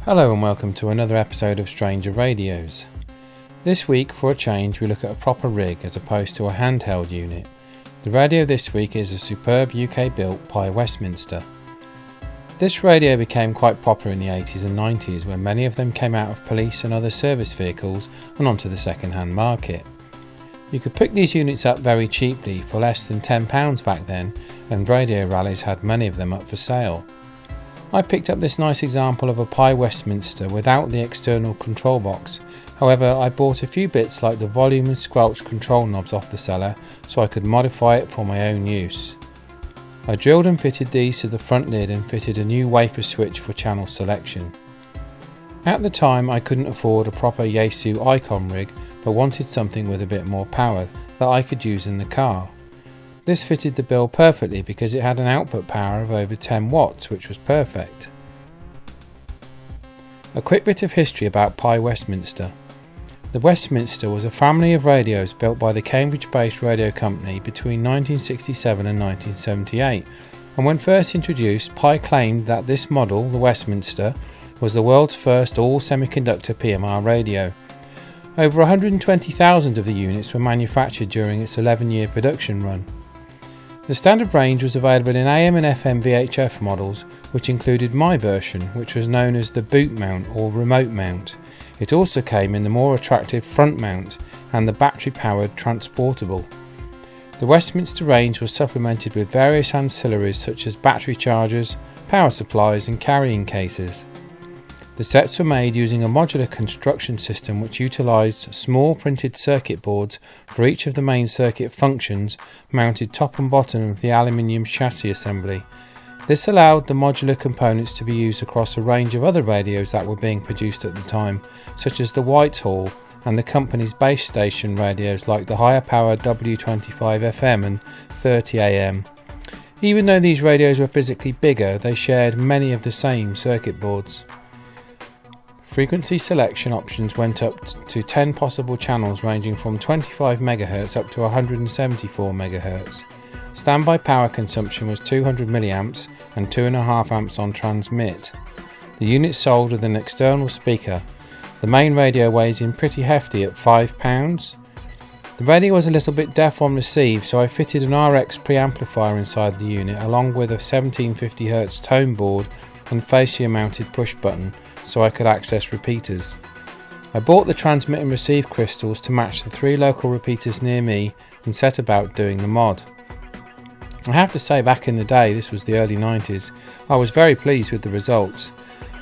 Hello and welcome to another episode of Stranger Radios. This week, for a change, we look at a proper rig as opposed to a handheld unit. The radio this week is a superb UK-built PYE Westminster. This radio became quite popular in the 80s and 90s when many of them came out of police and other service vehicles and onto the second-hand market. You could pick these units up very cheaply for less than £10 back then, and radio rallies had many of them up for sale. I picked up this nice example of a PYE Westminster without the external control box. However, I bought a few bits like the volume and squelch control knobs off the seller so I could modify it for my own use. I drilled and fitted these to the front lid and fitted a new wafer switch for channel selection. At the time I couldn't afford a proper Yaesu Icon rig but wanted something with a bit more power that I could use in the car. This fitted the bill perfectly because it had an output power of over 10 watts, which was perfect. A quick bit of history about PYE Westminster. The Westminster was a family of radios built by the Cambridge-based radio company between 1967 and 1978, and when first introduced, PYE claimed that this model, the Westminster, was the world's first all-semiconductor PMR radio. Over 120,000 of the units were manufactured during its 11-year production run. The standard range was available in AM and FM VHF models, which included my version, which was known as the boot mount or remote mount. It also came in the more attractive front mount and the battery-powered transportable. The Westminster range was supplemented with various ancillaries such as battery chargers, power supplies and carrying cases. The sets were made using a modular construction system which utilised small printed circuit boards for each of the main circuit functions mounted top and bottom of the aluminium chassis assembly. This allowed the modular components to be used across a range of other radios that were being produced at the time, such as the Whitehall and the company's base station radios like the higher power W15 FM and 30 AM. Even though these radios were physically bigger, they shared many of the same circuit boards. Frequency selection options went up to 10 possible channels ranging from 25 MHz up to 174 MHz. Standby power consumption was 200 mA and 2.5 amps on transmit. The unit sold with an external speaker. The main radio weighs in pretty hefty at £5. The radio was a little bit deaf on receive, so I fitted an RX preamplifier inside the unit along with a 1750Hz tone board and fascia mounted push button so I could access repeaters. I bought the transmit and receive crystals to match the 3 local repeaters near me and set about doing the mod. I have to say, back in the day, this was the early 90s, I was very pleased with the results.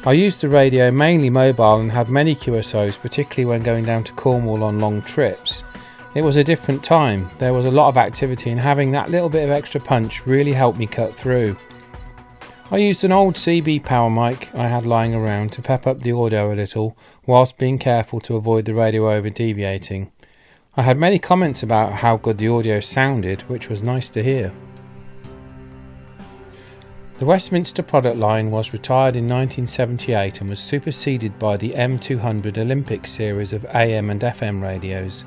I used the radio mainly mobile and had many QSOs, particularly when going down to Cornwall on long trips. It was a different time, there was a lot of activity and having that little bit of extra punch really helped me cut through. I used an old CB power mic I had lying around to pep up the audio a little whilst being careful to avoid the radio over deviating. I had many comments about how good the audio sounded, which was nice to hear. The Westminster product line was retired in 1978 and was superseded by the M200 Olympic series of AM and FM radios.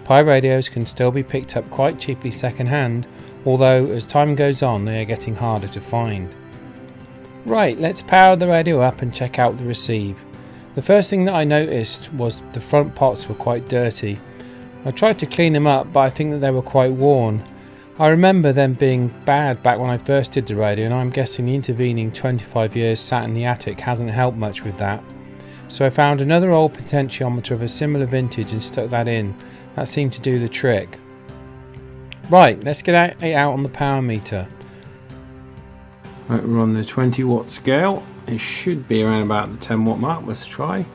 PYE radios can still be picked up quite cheaply second hand, although as time goes on they are getting harder to find. Right, let's power the radio up and check out the receive. The first thing that I noticed was the front pots were quite dirty. I tried to clean them up, but I think that they were quite worn. I remember them being bad back when I first did the radio, and I'm guessing the intervening 25 years sat in the attic hasn't helped much with that. So I found another old potentiometer of a similar vintage and stuck that in. That seemed to do the trick. Right, let's get it out on the power meter. Right, we're on the 20 watt scale. It should be around about the 10 watt mark. Let's try.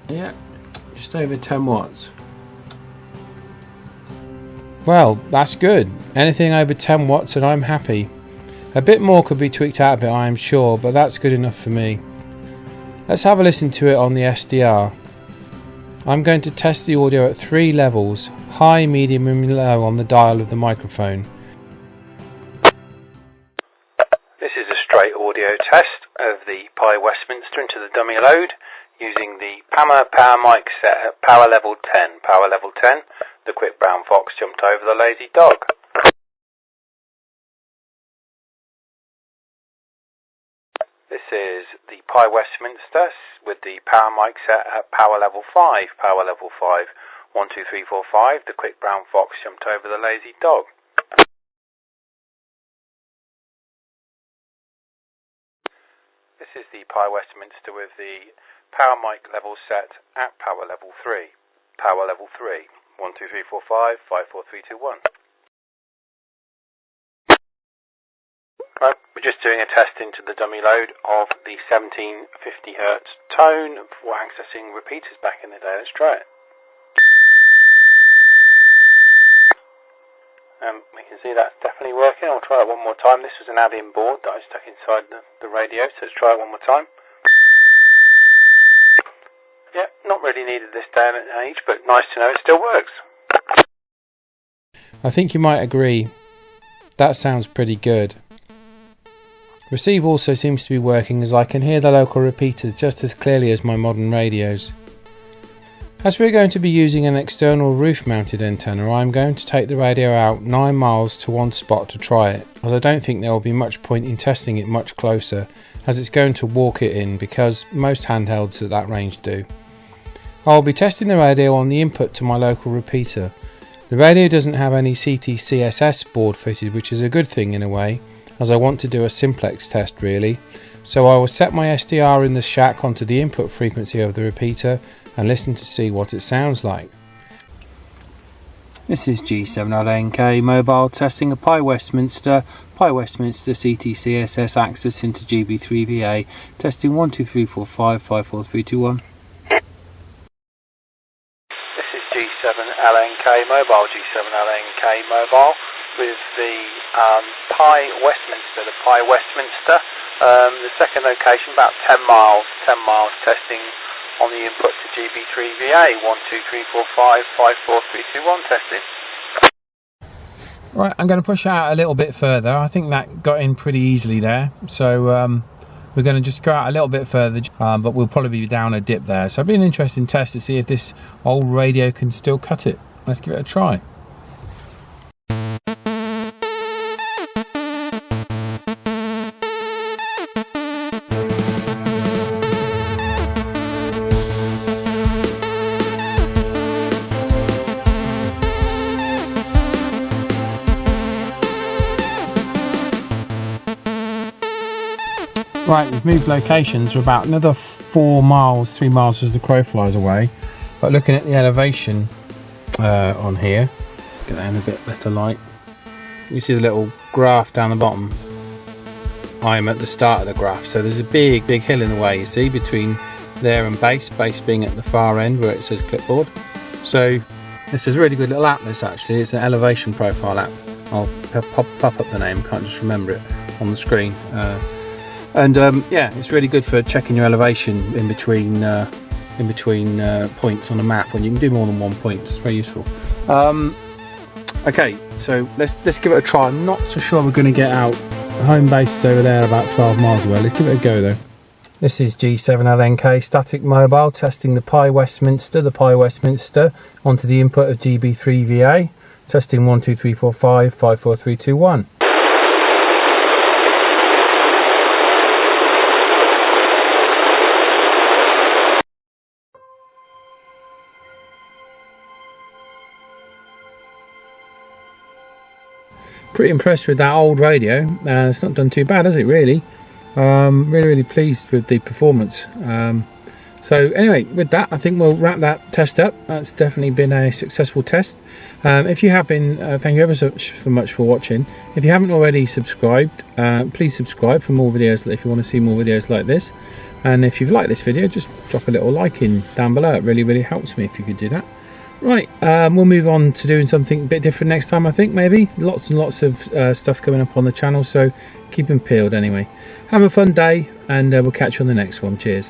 Yeah, just over 10 watts. Well, that's good. Anything over 10 watts and I'm happy. A bit more could be tweaked out of it, I am sure, but that's good enough for me. Let's have a listen to it on the SDR. I'm going to test the audio at 3 levels, high, medium and low on the dial of the microphone. Audio test of the PYE Westminster into the dummy load using the PAMA power mic set at power level 10. Power level 10, the quick brown fox jumped over the lazy dog. This is the PYE Westminster with the power mic set at power level 5. Power level 5. 1, 2, 3, 4, 5. The quick brown fox jumped over the lazy dog. This is the PYE Westminster with the power mic level set at power level 3. Power level 3. 1, 2, 3, 4, 5. 5, 4, 3, 2, 1. Right, we're just doing a test into the dummy load of the 1750Hz tone for accessing repeaters back in the day. Let's try it. We can see that's definitely working. I'll try it one more time. This was an add-in board that I stuck inside the radio, so let's try it one more time. Yeah, not really needed this day and age, but nice to know it still works. I think you might agree. That sounds pretty good. Receive also seems to be working, as I can hear the local repeaters just as clearly as my modern radios. As we're going to be using an external roof mounted antenna, I'm going to take the radio out 9 miles to one spot to try it, as I don't think there will be much point in testing it much closer, as it's going to walk it in, because most handhelds at that range do. I will be testing the radio on the input to my local repeater. The radio doesn't have any CT-CSS board fitted, which is a good thing in a way, as I want to do a simplex test really, so I will set my SDR in the shack onto the input frequency of the repeater and listen to see what it sounds like. This is G7LNK mobile testing a PYE Westminster CT-CSS access into GB3VA, testing 1, 2, 3, 4, 5, 5, 4, 3, 2, 1. This is G7LNK mobile with the PYE Westminster, the second location, about 10 miles testing on the input to GB3VA, 1, 2, 3, 4, 5, 5, 4, 3, 2, 1 testing. Right, I'm going to push out a little bit further. I think that got in pretty easily there, so we're going to just go out a little bit further, but we'll probably be down a dip there. So it'll be an interesting test to see if this old radio can still cut it. Let's give it a try. Right, we've moved locations. We're about another 3 miles as the crow flies away. But looking at the elevation on here, get that in a bit better light. You see the little graph down the bottom. I'm at the start of the graph, so there's a big hill in the way, you see, between there and base being at the far end where it says clipboard. So this is a really good little app, this actually. It's an elevation profile app. I'll pop up the name, can't just remember it on the screen. Yeah, it's really good for checking your elevation in between points on a map when you can do more than one point. It's very useful. Okay, so let's give it a try. I'm not so sure we're going to get out. The home base is over there, about 12 miles away. Let's give it a go though. This is G7LNK static mobile testing the PYE Westminster, onto the input of GB3VA, testing 1, 2, 3, 4, 5, 5, 4, 3, 2, 1. Pretty impressed with that old radio. It's not done too bad, has it really? Really pleased with the performance. So anyway, with that, I think we'll wrap that test up. That's definitely been a successful test. If you have been, thank you ever so much for watching. If you haven't already subscribed, please subscribe for more videos if you want to see more videos like this. And if you've liked this video, just drop a little like in down below. It really helps me if you could do that. Right, we'll move on to doing something a bit different next time, I think, maybe. Lots and lots of stuff coming up on the channel, so keep them peeled anyway. Have a fun day, and we'll catch you on the next one. Cheers.